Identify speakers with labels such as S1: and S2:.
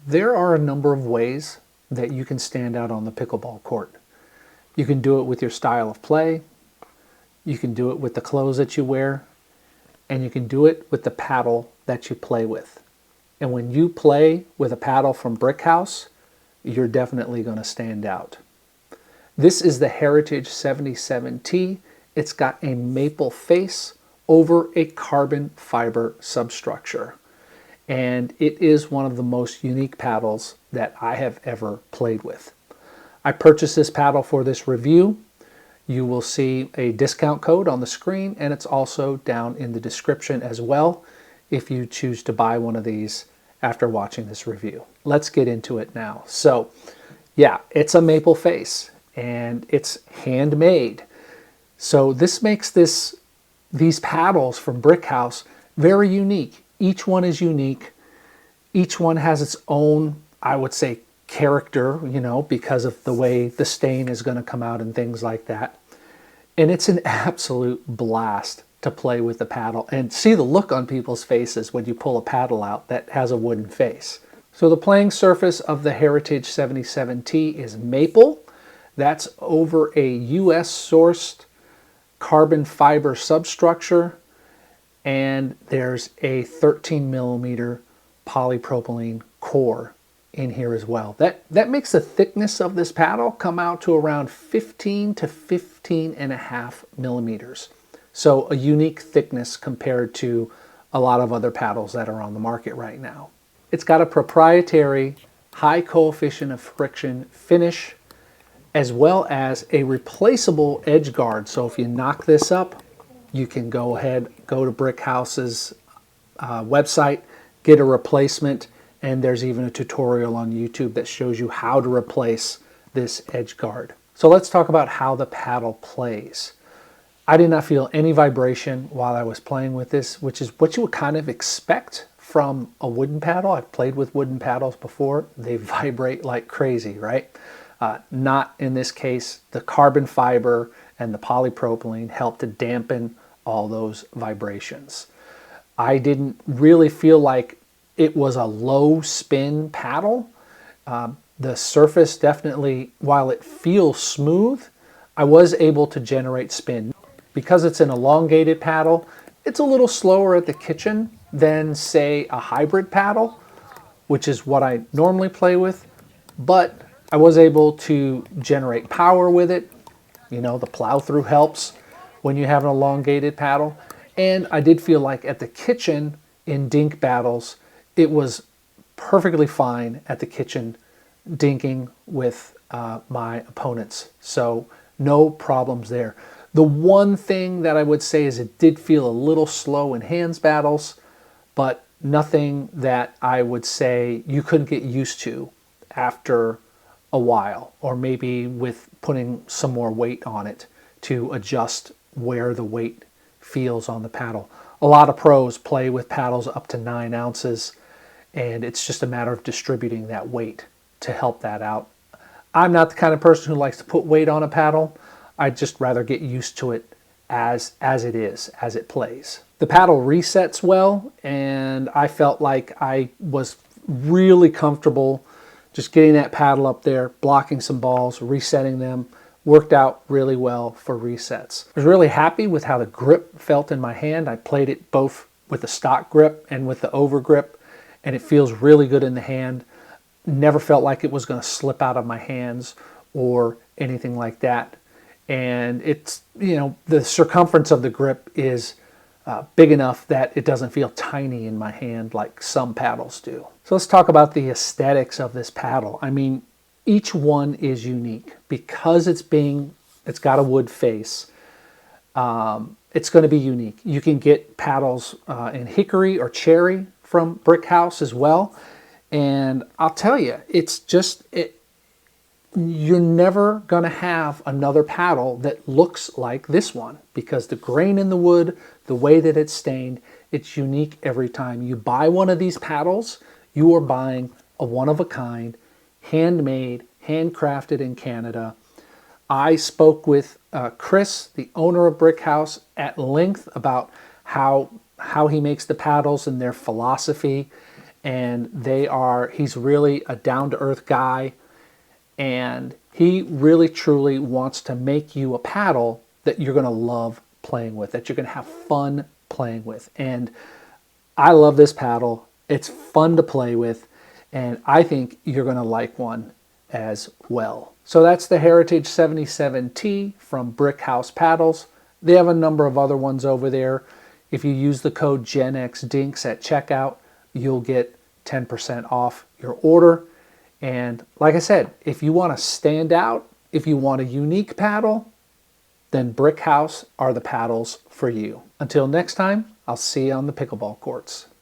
S1: There are a number of ways that you can stand out on the pickleball court. You can do it with your style of play, you can do it with the clothes that you wear, and you can do it with the paddle that you play with. And when you play with a paddle from Brickhouse, you're definitely going to stand out. This is the Heritage 77T. It's got a maple face over a carbon fiber substructure. And it is one of the most unique paddles that I have ever played with. I purchased this paddle for this review. You will see a discount code on the screen, and it's also down in the description as well if you choose to buy one of these after watching this review. Let's get into it now. So yeah, it's a maple face and it's handmade. So this makes these paddles from Brickhouse very unique. Each one is unique. Each one has its own, I would say, character, you know, because of the way the stain is going to come out and things like that. And it's an absolute blast to play with the paddle and see the look on people's faces when you pull a paddle out that has a wooden face. So the playing surface of the Heritage 77T is maple. That's over a US sourced carbon fiber substructure, and there's a 13 millimeter polypropylene core in here as well. That makes the thickness of this paddle come out to around 15 to 15.5 millimeters. So a unique thickness compared to a lot of other paddles that are on the market right now. It's got a proprietary high coefficient of friction finish, as well as a replaceable edge guard. So if you knock this up, you can go ahead, go to Brickhouse's website, get a replacement, and there's even a tutorial on YouTube that shows you how to replace this edge guard. So let's talk about how the paddle plays. I did not feel any vibration while I was playing with this, which is what you would kind of expect from a wooden paddle. I've played with wooden paddles before. They vibrate like crazy, right? Not in this case. The carbon fiber and the polypropylene help to dampen all those vibrations. I didn't really feel like it was a low spin paddle. The surface definitely, while it feels smooth, I was able to generate spin. Because it's an elongated paddle, it's a little slower at the kitchen than, say, a hybrid paddle, which is what I normally play with, but I was able to generate power with it. You know, the plow through helps when you have an elongated paddle. And I did feel like at the kitchen in dink battles, it was perfectly fine at the kitchen dinking with my opponents. So no problems there. The one thing that I would say is it did feel a little slow in hands battles, but nothing that I would say you couldn't get used to after a while, or maybe with putting some more weight on it to adjust where the weight feels on the paddle. A lot of pros play with paddles up to 9 ounces, and it's just a matter of distributing that weight to help that out. I'm not the kind of person who likes to put weight on a paddle. I'd just rather get used to it as it is, as it plays. The paddle resets well, and I felt like I was really comfortable just getting that paddle up there, blocking some balls, resetting them. Worked out really well for resets. I was really happy with how the grip felt in my hand. I played it both with the stock grip and with the over grip, and it feels really good in the hand. Never felt like it was going to slip out of my hands or anything like that. And it's, you know, the circumference of the grip is big enough that it doesn't feel tiny in my hand like some paddles do. So let's talk about the aesthetics of this paddle. I mean, each one is unique because it's got a wood face. It's going to be unique. You can get paddles in hickory or cherry from Brickhouse as well. And I'll tell you, it's just, you're never going to have another paddle that looks like this one because the grain in the wood, the way that it's stained, it's unique every time. You buy one of these paddles, you are buying a one-of-a-kind, handmade, handcrafted in Canada. I spoke with Chris, the owner of Brickhouse, at length about how he makes the paddles and their philosophy. and he's really a down-to-earth guy, and he really truly wants to make you a paddle that you're going to love playing with, that you're going to have fun playing with. And I love this paddle. It's fun to play with, and I think you're going to like one as well. So that's the Heritage 77T from Brickhouse Paddles. They have a number of other ones over there. If you use the code GenXDinks at checkout, you'll get 10% off your order. And like I said, if you want to stand out, if you want a unique paddle, then Brickhouse are the paddles for you. Until next time, I'll see you on the pickleball courts.